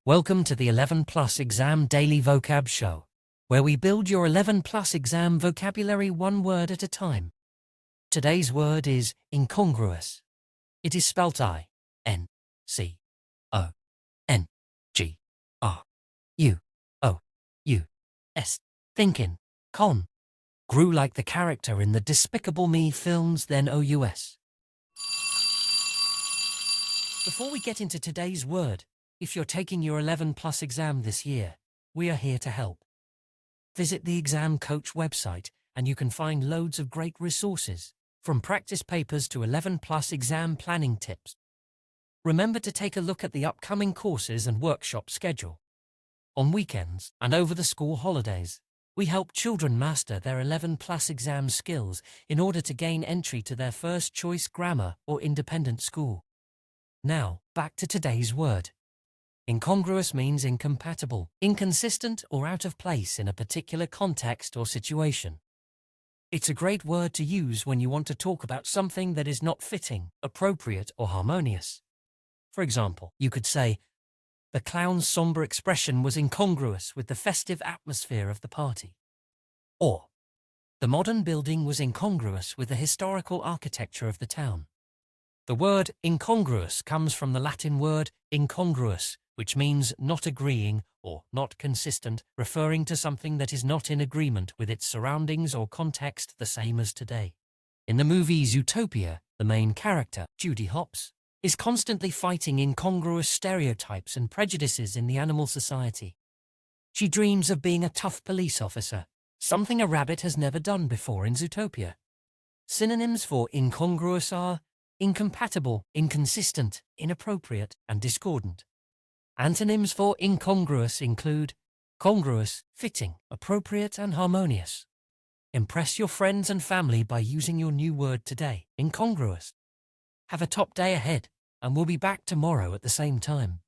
Welcome to the 11 Plus Exam Daily Vocab Show, where we build your 11 Plus exam vocabulary one word at a time. Today's word is incongruous. It is spelt I-N-C-O-N-G-R-U-O-U-S. Thinking, con. Grew like the character in the Despicable Me films, then O-U-S. Before we get into today's word, if you're taking your 11 Plus exam this year, we are here to help. Visit the Exam Coach website and you can find loads of great resources, from practice papers to 11 Plus exam planning tips. Remember to take a look at the upcoming courses and workshop schedule. On weekends and over the school holidays, we help children master their 11 Plus exam skills in order to gain entry to their first choice grammar or independent school. Now, back to today's word. Incongruous means incompatible, inconsistent, or out of place in a particular context or situation. It's a great word to use when you want to talk about something that is not fitting, appropriate, or harmonious. For example, you could say, "The clown's somber expression was incongruous with the festive atmosphere of the party." Or, "The modern building was incongruous with the historical architecture of the town." The word incongruous comes from the Latin word incongruous, which means not agreeing or not consistent, referring to something that is not in agreement with its surroundings or context, the same as today. In the movie Zootopia, the main character, Judy Hopps, is constantly fighting incongruous stereotypes and prejudices in the animal society. She dreams of being a tough police officer, something a rabbit has never done before in Zootopia. Synonyms for incongruous are incompatible, inconsistent, inappropriate, and discordant. Antonyms for incongruous include congruous, fitting, appropriate, and harmonious. Impress your friends and family by using your new word today, incongruous. Have a top day ahead, and we'll be back tomorrow at the same time.